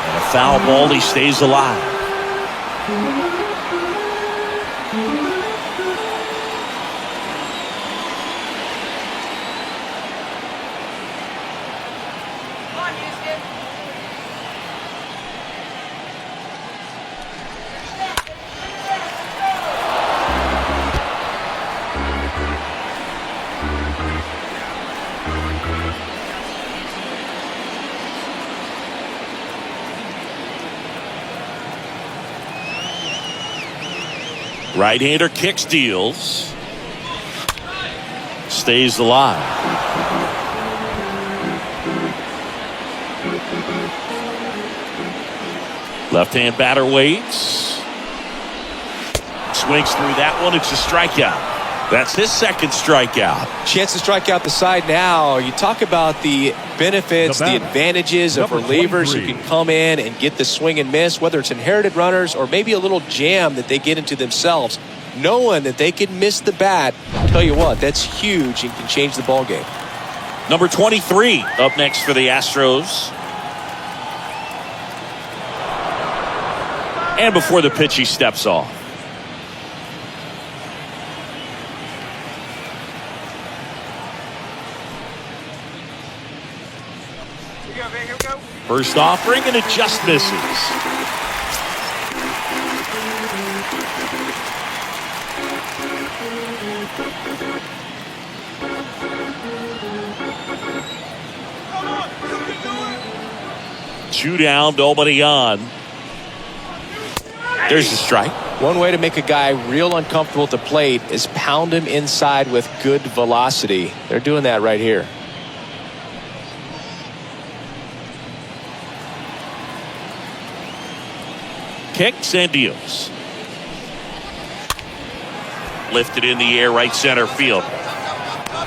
S2: And a foul ball. He stays alive. Right-hander kicks, deals. Stays alive. Left-hand batter waits. Swings through that one. It's a strikeout. That's his second strikeout.
S3: Chance to strike out the side now. You talk about the benefits, the advantages of relievers who can come in and get the swing and miss, whether it's inherited runners or maybe a little jam that they get into themselves. Knowing that they can miss the bat, I'll tell you what, that's huge and can change the ball game.
S2: Number 23 up next for the Astros. And before the pitch, he steps off. First offering, and it just misses. Two down, nobody on. There's the strike.
S3: One way to make a guy real uncomfortable at the plate is pound him inside with good velocity. They're doing that right here.
S2: Kicks and deals. Lifted in the air, right center field.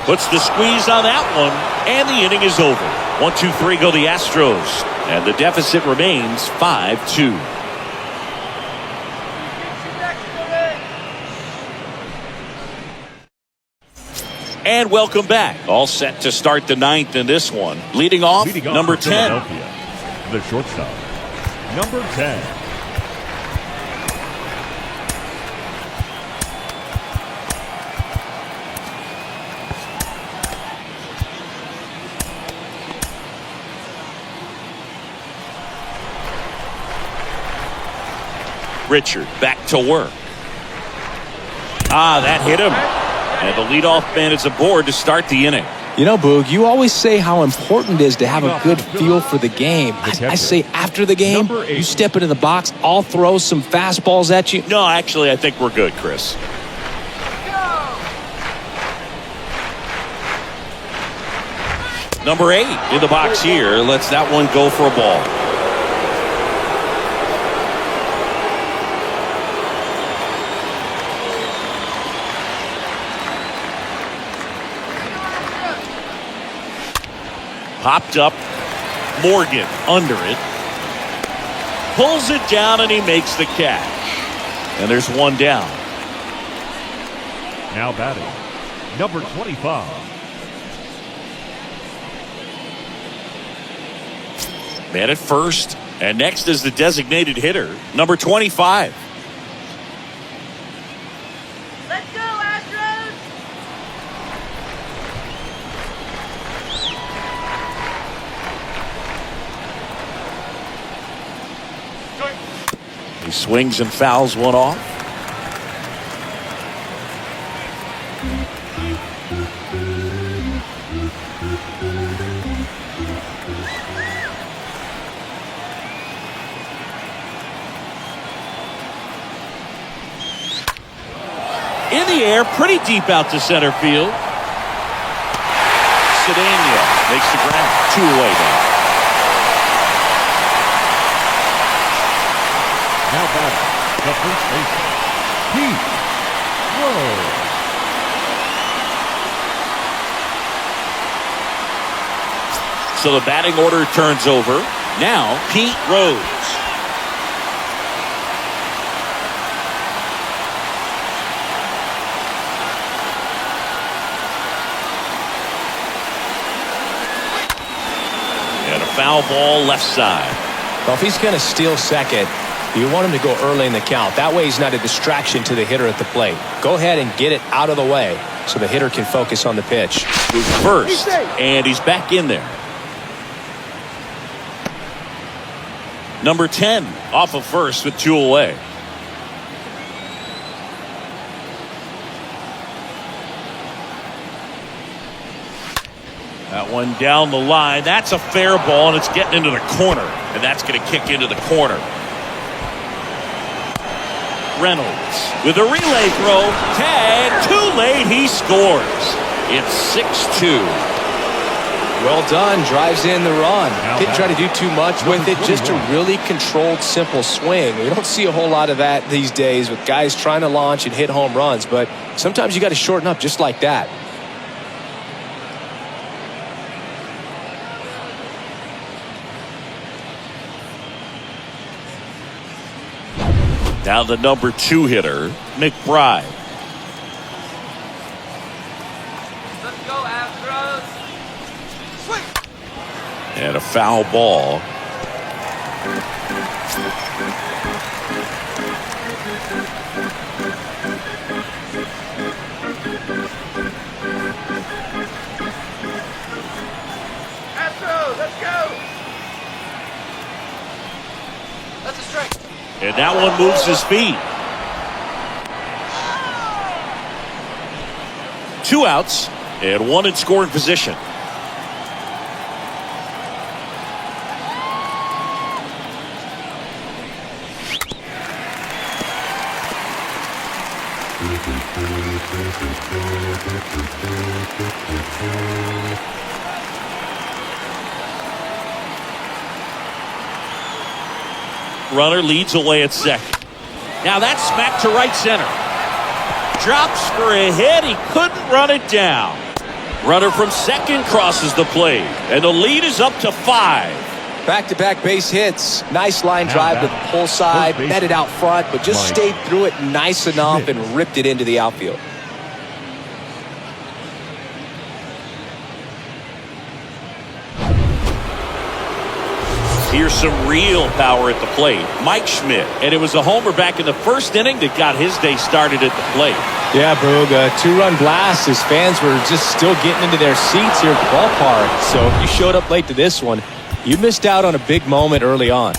S2: Puts the squeeze on that one, and the inning is over. 1-2-3 go the Astros, and the deficit remains 5-2. And welcome back. All set to start the ninth in this one. Leading off number 10.
S4: The shortstop, number 10.
S2: Richard back to work. That hit him. And the leadoff man is aboard to start the inning.
S5: You know, Boog, you always say how important it is to have a good feel for the game. I say after the game, you step into the box, I'll throw some fastballs at you.
S2: No, actually, I think we're good, Chris. Number 8 in the box here. Lets that one go for a ball. Popped up. Morgan under it. Pulls it down and he makes the catch. And there's one down.
S4: Now batting, number 25.
S2: Man at first. And next is the designated hitter, number 25.
S6: Let's go, Astros!
S2: He swings and fouls one off. In the air, pretty deep out to center field. Cedeno makes the grab. 2 away now.
S4: Now batting, the first baseman, Pete Rose.
S2: So the batting order turns over. Now Pete Rose. And a foul ball left side.
S5: Well, if he's going to steal second, you want him to go early in the count. That way he's not a distraction to the hitter at the plate. Go ahead and get it out of the way so the hitter can focus on the pitch.
S2: Moves first, and he's back in there. Number 10 off of first with 2 away. That one down the line. That's a fair ball, and it's getting into the corner. And that's going to kick into the corner. Reynolds with a relay throw. Tag. Too late. He scores. It's 6-2.
S5: Well done. Drives in the run. Didn't try to do too much with it. Just a really controlled, simple swing. We don't see a whole lot of that these days with guys trying to launch and hit home runs. But sometimes you got to shorten up just like that.
S2: Now the number 2 hitter, McBride.
S6: Let's go, Astros!
S2: And a foul ball.
S6: Astros, let's go! That's a strike.
S2: And that one moves his feet. 2 outs and 1 in scoring position. Runner leads away at second. Now that's smacked to right center. Drops for a hit. He couldn't run it down. Runner from second crosses the plate. And the lead is up to 5.
S5: Back-to-back base hits. Nice line drive to the pull side. Met it out front, but just stayed through it nice enough and ripped it into the outfield.
S2: Here's some real power at the plate. Mike Schmidt. And it was a homer back in the first inning that got his day started at the plate.
S5: Yeah, Boog, a 2-run blast. His fans were just still getting into their seats here at the ballpark. So if you showed up late to this one, you missed out on a big moment early on.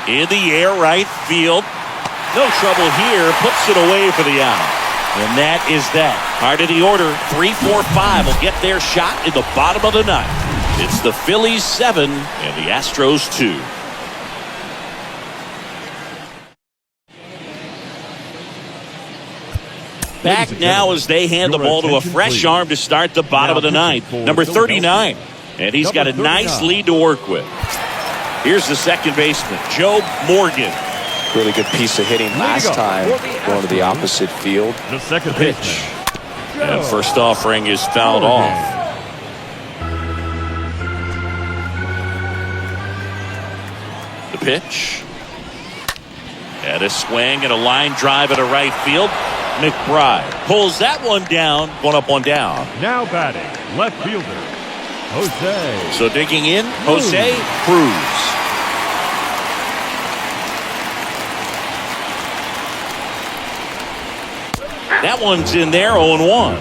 S2: In the air, right field. No trouble here. Puts it away for the out. And that is that. Part of the order. 3-4-5 will get their shot in the bottom of the ninth. It's the Phillies 7 and the Astros 2. back now as they hand the ball to a fresh arm to start the bottom of the ninth. Number 39. And he's got a nice lead to work with. Here's the second baseman, Joe Morgan.
S5: Really good piece of hitting last time going to the opposite field.
S4: The second
S2: Pitch. And first offering is fouled off. The pitch. And a swing and a line drive at a right field. McBride pulls that one down. One up, one down.
S4: Now batting, left fielder, Jose.
S2: So digging in, Jose Cruz. That one's in there, 0-1.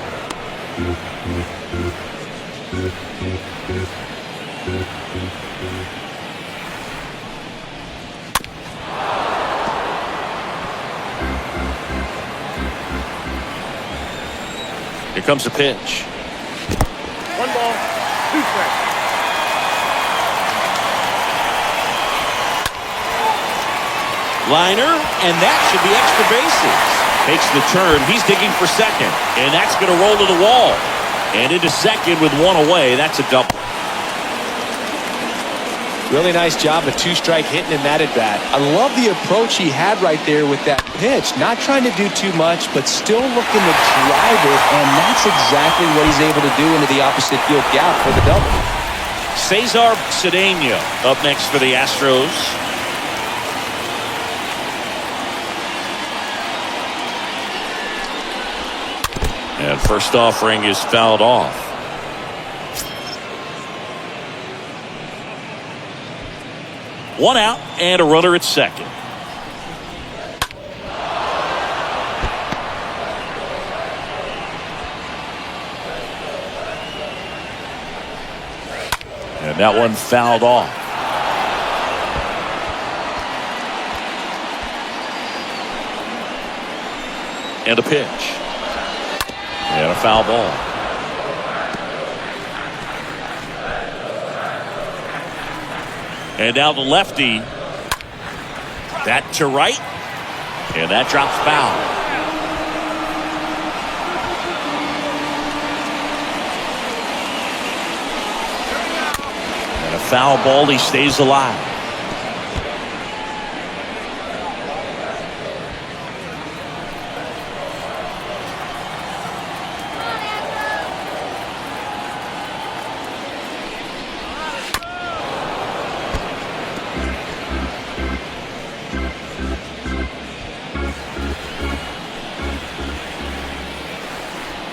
S2: Here comes the pitch.
S6: 1 ball, 2 strikes.
S2: Liner, and that should be extra bases. Makes the turn. He's digging for second. And that's going to roll to the wall. And into second with one away. That's a double.
S3: Really nice job, a 2-strike hitting in that at bat. I love the approach he had right there with that pitch. Not trying to do too much, but still looking to drive it. And that's exactly what he's able to do into the opposite field gap for the double.
S2: Cesar Cedeno up next for the Astros. And first offering is fouled off. One out and a runner at second. And that one fouled off. And a pitch. And a foul ball. And now the lefty. That to right. And that drops foul. And a foul ball. He stays alive.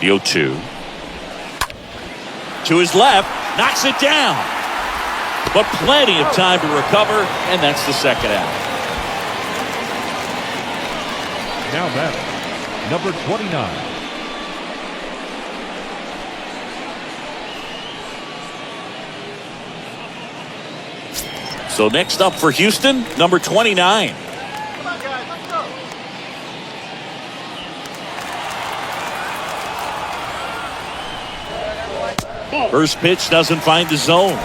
S2: The 0-2. To his left, knocks it down. But plenty of time to recover, and that's the second out.
S4: Now batting, number 29.
S2: So next up for Houston, number 29.
S6: Come on, guys, let's go.
S2: First pitch doesn't find the zone.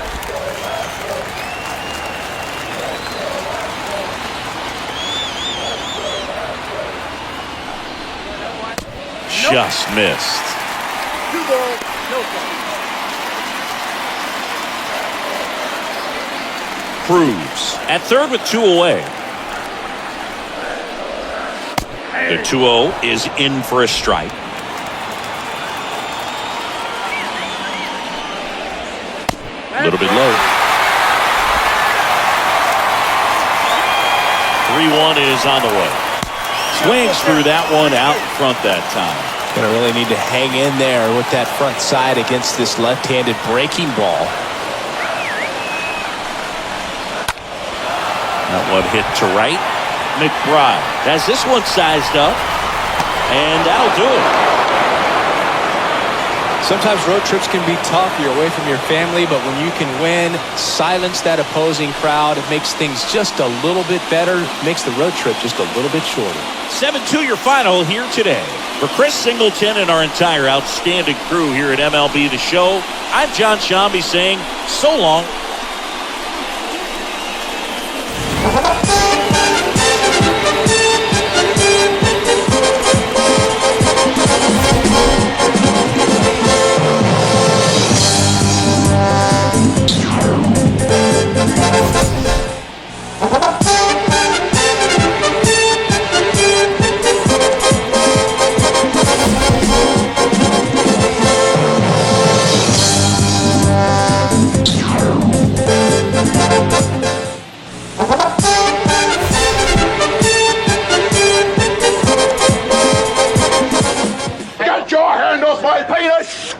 S2: Just missed.
S6: 2 balls, no strikes.
S2: Cruz at third with 2 away. The 2-0 is in for a strike. A little bit low. 3-1 is on the way. Swings through that one out in front that time.
S5: Gonna really need to hang in there with that front side against this left-handed breaking ball.
S2: That one hit to right. McBride has this one sized up. And that'll do it.
S3: Sometimes road trips can be tough. You're away from your family, but when you can win, silence that opposing crowd, it makes things just a little bit better, makes the road trip just a little bit shorter.
S2: 7-2 your final here today. For Chris Singleton and our entire outstanding crew here at MLB The Show, I'm John Shambi saying so long.
S6: I paid a